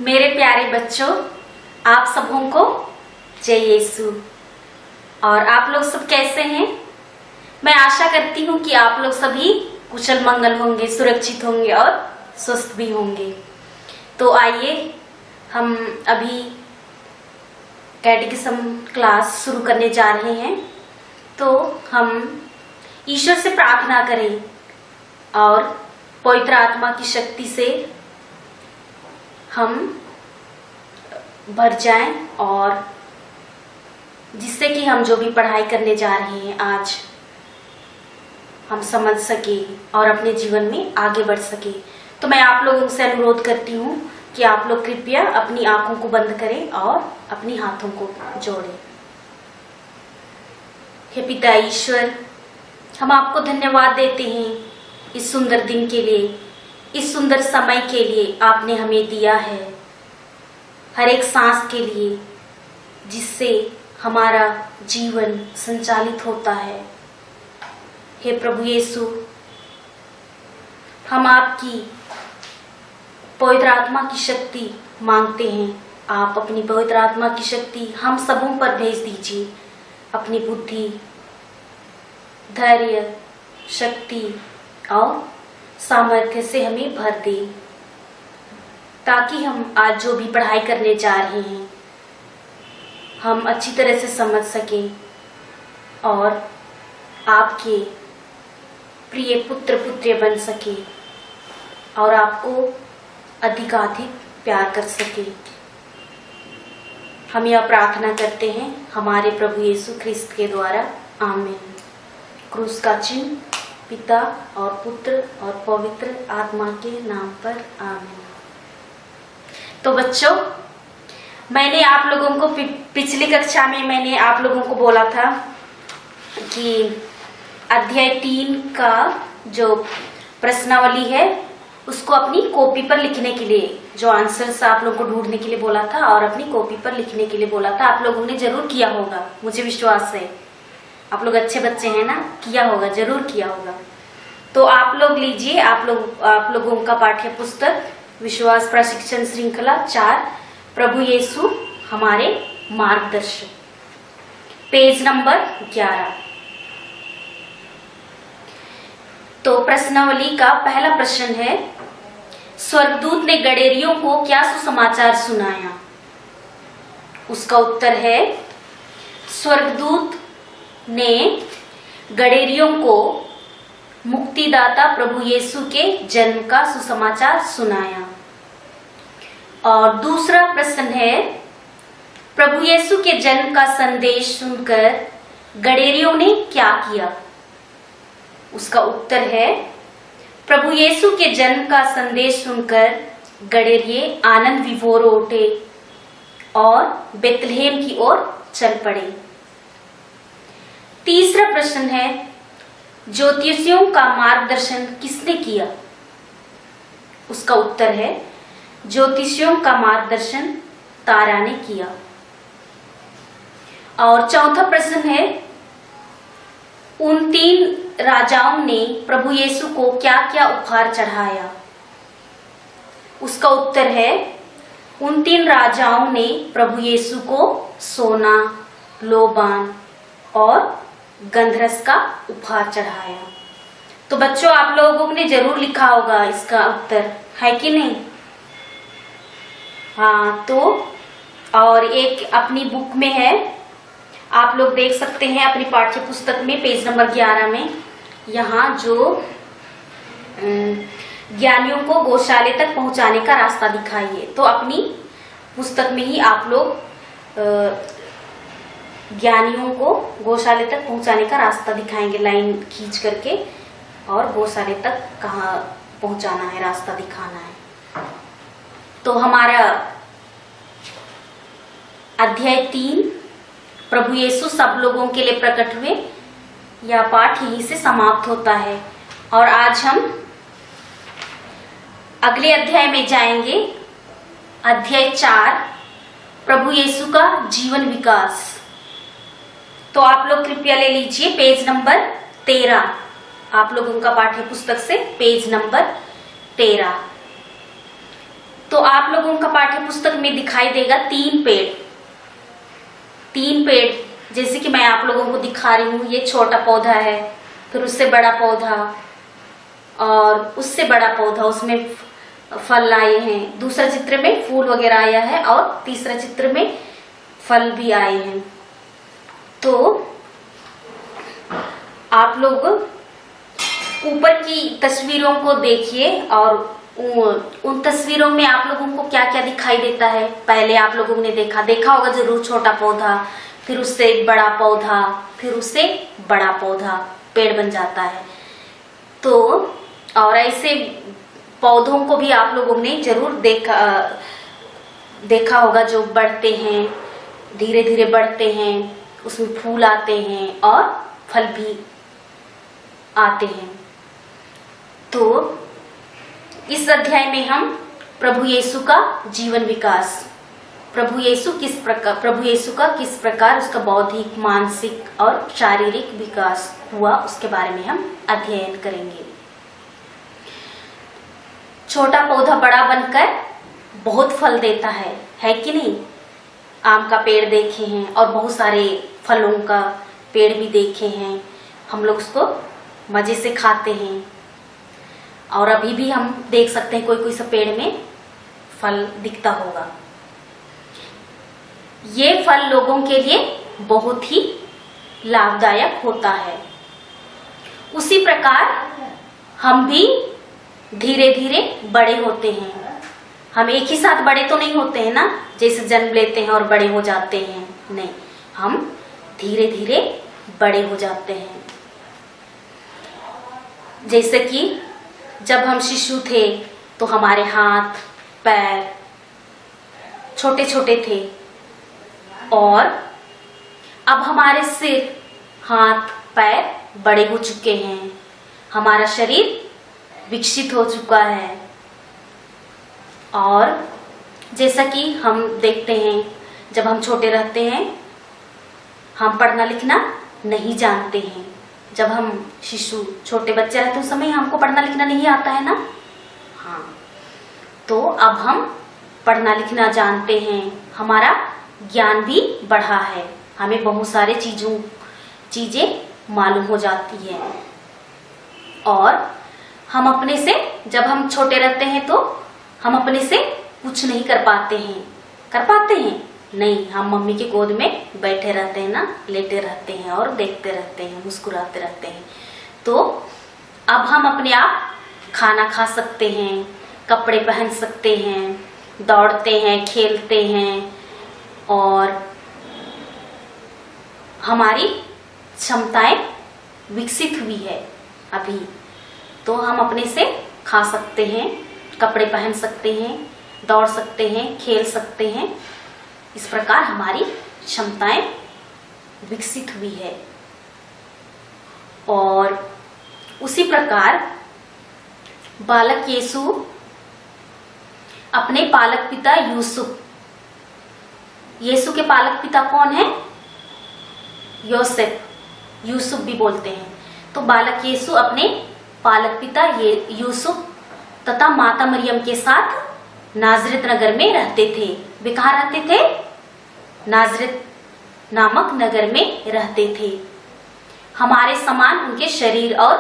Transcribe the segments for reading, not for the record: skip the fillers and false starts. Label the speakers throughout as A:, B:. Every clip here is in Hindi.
A: मेरे प्यारे बच्चों, आप सबों को जय यीशु। और आप लोग सब कैसे हैं? मैं आशा करती हूँ कि आप लोग सभी कुशल मंगल होंगे, सुरक्षित होंगे और स्वस्थ भी होंगे। तो आइए हम अभी कैटेकिज्म क्लास शुरू करने जा रहे हैं। तो हम ईश्वर से प्रार्थना करें और पवित्र आत्मा की शक्ति से हम भर जाएं और जिससे कि हम जो भी पढ़ाई करने जा रहे हैं आज हम समझ सके और अपने जीवन में आगे बढ़ सके। तो मैं आप लोगों से अनुरोध करती हूँ कि आप लोग कृपया अपनी आंखों को बंद करें और अपनी हाथों को जोड़ें। हे पिता ईश्वर, हम आपको धन्यवाद देते हैं इस सुंदर दिन के लिए, इस सुंदर समय के लिए आपने हमें दिया है, हर एक सांस के लिए जिससे हमारा जीवन संचालित होता है। हे प्रभु यीशु, हम आपकी पवित्र आत्मा की शक्ति मांगते हैं। आप अपनी पवित्र आत्मा की शक्ति हम सबों पर भेज दीजिए। अपनी बुद्धि, धैर्य, शक्ति और सामर्थ्य से हमें भर दे, ताकि हम आज जो भी पढ़ाई करने जा रहे हैं हम अच्छी तरह से समझ सकें और आपके प्रिय पुत्र पुत्रिय बन सके और आपको अधिकाधिक प्यार कर सके। हम यह प्रार्थना करते हैं हमारे प्रभु यीशु ख्रिस्त के द्वारा, आमीन। क्रूस का चिन्ह पिता और पुत्र और पवित्र आत्मा के नाम पर, आमीन। तो बच्चों, मैंने आप लोगों को पिछली कक्षा में मैंने आप लोगों को बोला था कि अध्याय 3 का जो प्रश्नावली है उसको अपनी कॉपी पर लिखने के लिए, जो आंसर्स आप लोगों को ढूंढने के लिए बोला था और अपनी कॉपी पर लिखने के लिए बोला था, आप लोगों ने जरूर किया होगा, मुझे विश्वास है। आप लोग अच्छे बच्चे हैं ना, किया होगा, जरूर किया होगा। तो आप लोग लीजिए, आप लोगों का पाठ्य पुस्तक विश्वास प्रशिक्षण श्रृंखला 4, प्रभु यीशु हमारे मार्गदर्शक, पेज नंबर 11। तो प्रश्नावली का पहला प्रश्न है, स्वर्गदूत ने गडेरियों को क्या सुसमाचार सुनाया? उसका उत्तर है, स्वर्गदूत ने गडेरियों को मुक्तिदाता प्रभु यीशु के जन्म का सुसमाचार सुनाया। और दूसरा प्रश्न है, प्रभु यीशु के जन्म का संदेश सुनकर गडेरियों ने क्या किया? उसका उत्तर है, प्रभु यीशु के जन्म का संदेश सुनकर गडेरिये आनंद विभोर उठे और बेतलहेम की ओर चल पड़े। तीसरा प्रश्न है, ज्योतिषियों का मार्गदर्शन किसने किया? उसका उत्तर है, ज्योतिषियों का मार्गदर्शन तारा ने किया। और चौथा प्रश्न है, उन 3 राजाओं ने प्रभु यीशु को क्या क्या उपहार चढ़ाया? उसका उत्तर है, उन 3 राजाओं ने प्रभु यीशु को सोना, लोबान और गंधरस का उपहार चढ़ाया। तो बच्चों, आप लोगों ने जरूर लिखा होगा इसका उत्तर, है कि नहीं? हाँ, तो और एक अपनी बुक में है, आप लोग देख सकते हैं अपनी पाठ्य पुस्तक में पेज नंबर 11 में, यहाँ जो ज्ञानियों को गौशाले तक पहुंचाने का रास्ता दिखाइए। तो अपनी पुस्तक में ही आप लोग ज्ञानियों को गौशाले तक पहुंचाने का रास्ता दिखाएंगे, लाइन खींच करके, और गौशाले तक कहाँ पहुंचाना है, रास्ता दिखाना है। तो हमारा अध्याय 3 प्रभु यीशु सब लोगों के लिए प्रकट हुए, यह पाठ यहीं से समाप्त होता है। और आज हम अगले अध्याय में जाएंगे, अध्याय 4, प्रभु यीशु का जीवन विकास। तो आप लोग कृपया ले लीजिए पेज नंबर 13, आप लोगों का पाठ्य पुस्तक से पेज नंबर 13। तो आप लोगों का पाठ्य पुस्तक में दिखाई देगा 3 पेड़, 3 पेड़, जैसे कि मैं आप लोगों को दिखा रही हूँ। ये छोटा पौधा है, फिर उससे बड़ा पौधा और उससे बड़ा पौधा, उसमें फल आए हैं। दूसरा चित्र में फूल वगैरह आया है और तीसरा चित्र में फल भी आए हैं। तो आप लोग ऊपर की तस्वीरों को देखिए और उन तस्वीरों में आप लोगों को क्या क्या दिखाई देता है। पहले आप लोगों ने देखा होगा जरूर, छोटा पौधा, फिर उससे बड़ा पौधा, फिर उससे बड़ा पौधा, पेड़ बन जाता है। तो और ऐसे पौधों को भी आप लोगों ने जरूर देखा होगा, जो बढ़ते हैं, धीरे धीरे बढ़ते हैं, उसमें फूल आते हैं और फल भी आते हैं। तो इस अध्याय में हम प्रभु यीशु का जीवन विकास, प्रभु यीशु का किस प्रकार उसका बौद्धिक, मानसिक और शारीरिक विकास हुआ, उसके बारे में हम अध्ययन करेंगे। छोटा पौधा बड़ा बनकर बहुत फल देता है कि नहीं? आम का पेड़ देखे हैं और बहुत सारे फलों का पेड़ भी देखे हैं। हम लोग उसको मजे से खाते हैं और अभी भी हम देख सकते हैं कोई सा पेड़ में फल दिखता होगा। ये फल लोगों के लिए बहुत ही लाभदायक होता है। उसी प्रकार हम भी धीरे धीरे बड़े होते हैं। हम एक ही साथ बड़े तो नहीं होते हैं ना, जैसे जन्म लेते हैं और बड़े हो जाते हैं, नहीं, हम धीरे धीरे बड़े हो जाते हैं। जैसे कि जब हम शिशु थे तो हमारे हाथ पैर छोटे छोटे थे और अब हमारे सिर, हाथ, पैर बड़े हो चुके हैं। हमारा शरीर विकसित हो चुका है। और जैसा कि हम देखते हैं, जब हम छोटे रहते हैं हम पढ़ना लिखना नहीं जानते हैं। जब हम शिशु, छोटे बच्चे रहते हैं उस समय हमको पढ़ना लिखना नहीं आता है ना। हाँ, तो अब हम पढ़ना लिखना जानते हैं, हमारा ज्ञान भी बढ़ा है, हमें बहुत सारे चीजें मालूम हो जाती है। और हम अपने से, जब हम छोटे रहते हैं तो हम अपने से कुछ नहीं कर पाते हैं। कर पाते हैं? नहीं, हम मम्मी के गोद में बैठे रहते हैं ना, लेटे रहते हैं और देखते रहते हैं, मुस्कुराते रहते हैं। तो अब हम अपने आप खाना खा सकते हैं, कपड़े पहन सकते हैं, दौड़ते हैं, खेलते हैं और हमारी क्षमताएं विकसित हुई है अभी। तो हम अपने से खा सकते हैं, कपड़े पहन सकते हैं, दौड़ सकते हैं, खेल सकते हैं। इस प्रकार हमारी क्षमताएं विकसित हुई है। और उसी प्रकार बालक यीशु अपने पालक पिता यूसुफ, यीशु के पालक पिता कौन है? योसेफ, यूसुफ भी बोलते हैं। तो बालक यीशु अपने पालक पिता यूसुफ तथा माता मरियम के साथ नाजरेत नगर में रहते थे। वे कहाँ रहते थे? नाजरेत नामक नगर में रहते थे। हमारे समान उनके शरीर और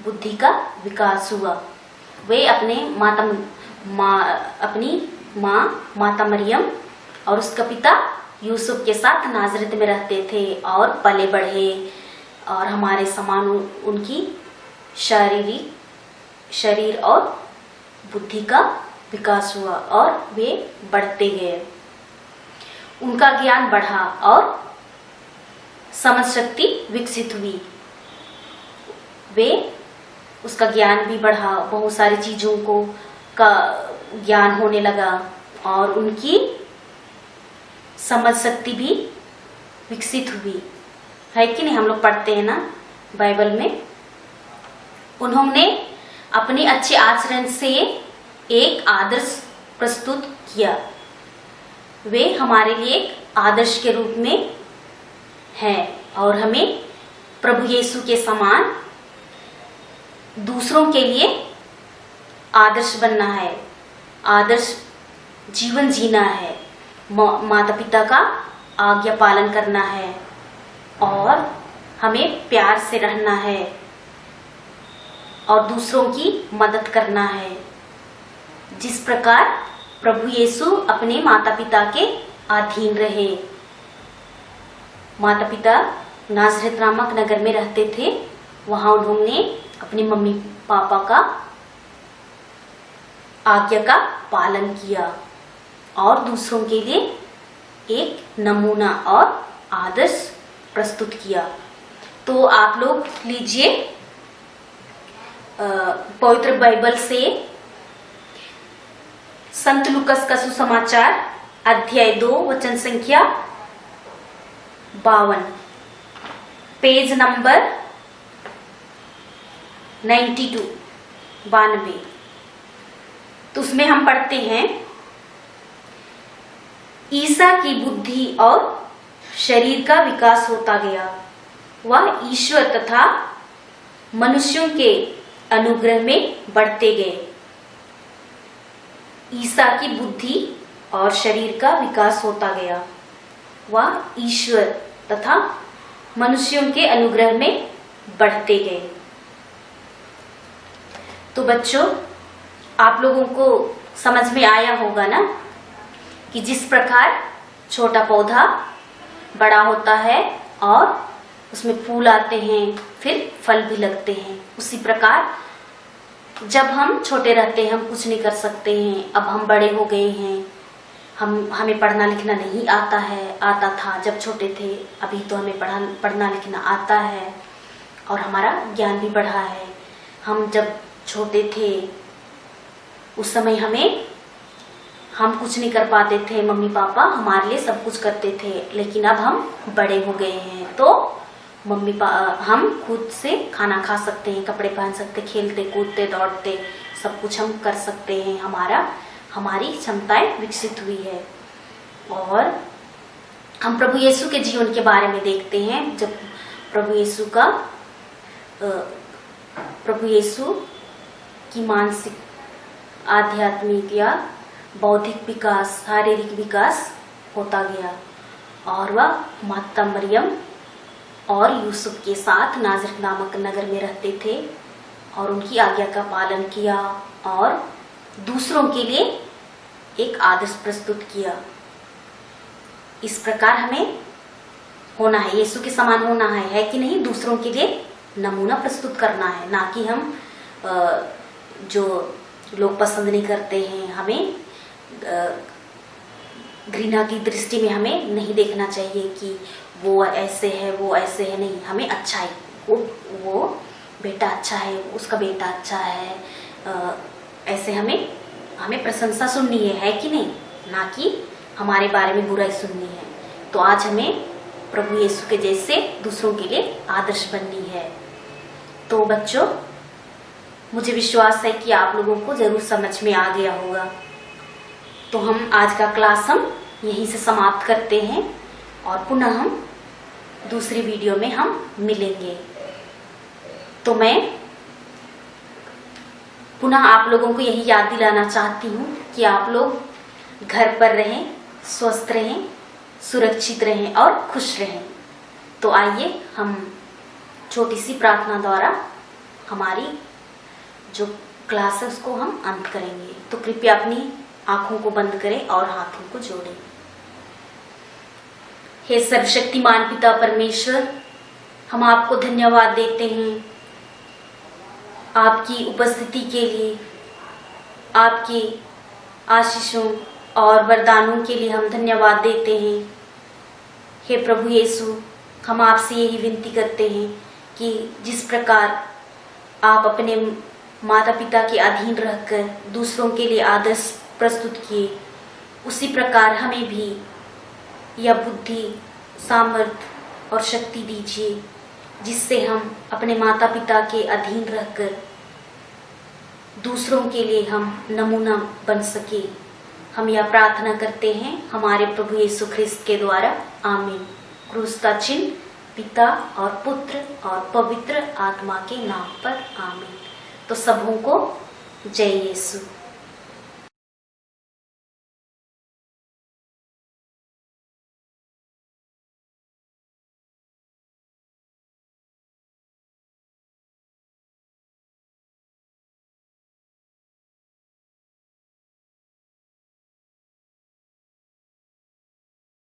A: बुद्धि का विकास हुआ। वे अपनी माँ माता मरियम और उसका पिता यूसुफ के साथ नाजरेत में रहते थे और पले बढ़े और हमारे समान उनकी शरीर और बुद्धि का विकास हुआ और वे बढ़ते गए। उनका ज्ञान बढ़ा और समझ शक्ति विकसित हुई। उसका ज्ञान भी बढ़ा, बहुत सारी चीजों का ज्ञान होने लगा और उनकी समझ शक्ति भी विकसित हुई है कि नहीं? हम लोग पढ़ते हैं ना बाइबल में। उन्होंने अपने अच्छे आचरण से एक आदर्श प्रस्तुत किया। वे हमारे लिए एक आदर्श के रूप में हैं और हमें प्रभु यीशु के समान दूसरों के लिए आदर्श बनना है। आदर्श जीवन जीना है, माता पिता का आज्ञा पालन करना है और हमें प्यार से रहना है और दूसरों की मदद करना है। जिस प्रकार प्रभु यीशु अपने माता पिता के अधीन रहे। माता पिता नाजरेत नामक नगर में रहते थे, वहां उन्होंने अपने मम्मी पापा का आज्ञा का पालन किया और दूसरों के लिए एक नमूना और आदर्श प्रस्तुत किया। तो आप लोग लीजिए पवित्र बाइबल से संत लूकस का सुसमाचार अध्याय 2 वचन संख्या 52, पेज नंबर 92। तो उसमें हम पढ़ते हैं, ईसा की बुद्धि और शरीर का विकास होता गया। वह ईश्वर तथा मनुष्यों के अनुग्रह में बढ़ते गए। ईसा की बुद्धि और शरीर का विकास होता गया। वह ईश्वर तथा मनुष्यों के अनुग्रह में बढ़ते गए। तो बच्चों, आप लोगों को समझ में आया होगा ना कि जिस प्रकार छोटा पौधा बड़ा होता है और उसमें फूल आते हैं, फिर फल भी लगते हैं, उसी प्रकार जब हम छोटे रहते हैं हम कुछ नहीं कर सकते हैं। अब हम बड़े हो गए हैं, हमें पढ़ना लिखना नहीं आता है, आता था जब छोटे थे। अभी तो हमें पढ़ना लिखना आता है और हमारा ज्ञान भी बढ़ा है। हम जब छोटे थे उस समय हम कुछ नहीं कर पाते थे, मम्मी पापा हमारे लिए सब कुछ करते थे। लेकिन अब हम बड़े हो गए हैं तो हम खुद से खाना खा सकते हैं, कपड़े पहन सकते, खेलते कूदते दौड़ते सब कुछ हम कर सकते हैं। हमारी क्षमताएं विकसित हुई है। और हम प्रभु यीशु के जीवन के बारे में देखते हैं। जब प्रभु यीशु की मानसिक, आध्यात्मिक या बौद्धिक विकास, शारीरिक विकास होता गया और वह माता मरियम और यूसुफ के साथ नाजरेत नामक नगर में रहते थे और उनकी आज्ञा का पालन किया और दूसरों के लिए एक आदर्श प्रस्तुत किया। इस प्रकार हमें होना है, यीशु के समान होना है कि नहीं? दूसरों के लिए नमूना प्रस्तुत करना है, ना कि हम जो लोग पसंद नहीं करते हैं, हमें घृणा की दृष्टि में हमें नहीं देखना चाहिए कि वो ऐसे है वो ऐसे है। नहीं, हमें अच्छा है, वो बेटा अच्छा है, उसका बेटा अच्छा है, ऐसे हमें प्रशंसा सुननी है कि नहीं? ना कि हमारे बारे में बुराई सुननी है। तो आज हमें प्रभु यीशु के जैसे दूसरों के लिए आदर्श बननी है। तो बच्चों, मुझे विश्वास है कि आप लोगों को जरूर समझ में आ गया होगा। तो हम आज का क्लास यहीं से समाप्त करते हैं और पुनः हम दूसरी वीडियो में हम मिलेंगे। तो मैं पुनः आप लोगों को यही याद दिलाना चाहती हूँ कि आप लोग घर पर रहें, स्वस्थ रहें, सुरक्षित रहें और खुश रहें। तो आइए हम छोटी सी प्रार्थना द्वारा हमारी जो क्लास है उसको हम अंत करेंगे। तो कृपया अपनी आंखों को बंद करें और हाथों को जोड़ें। हे सर्वशक्तिमान पिता परमेश्वर, हम आपको धन्यवाद देते हैं आपकी उपस्थिति के लिए, आपकी आशीषों और वरदानों के लिए हम धन्यवाद देते हैं। हे प्रभु यीशु, हम आपसे यही विनती करते हैं कि जिस प्रकार आप अपने माता पिता के अधीन रहकर दूसरों के लिए आदर्श प्रस्तुत किए, उसी प्रकार हमें भी यह बुद्धि, सामर्थ्य और शक्ति दीजिए जिससे हम अपने माता पिता के अधीन रहकर दूसरों के लिए हम नमूना बन सके। हम यह प्रार्थना करते हैं हमारे प्रभु यीशु ख्रिस्त के द्वारा, आमीन। क्रूस का चिन्ह पिता और पुत्र और पवित्र आत्मा के नाम पर, आमीन। तो सबों को जय यीशु।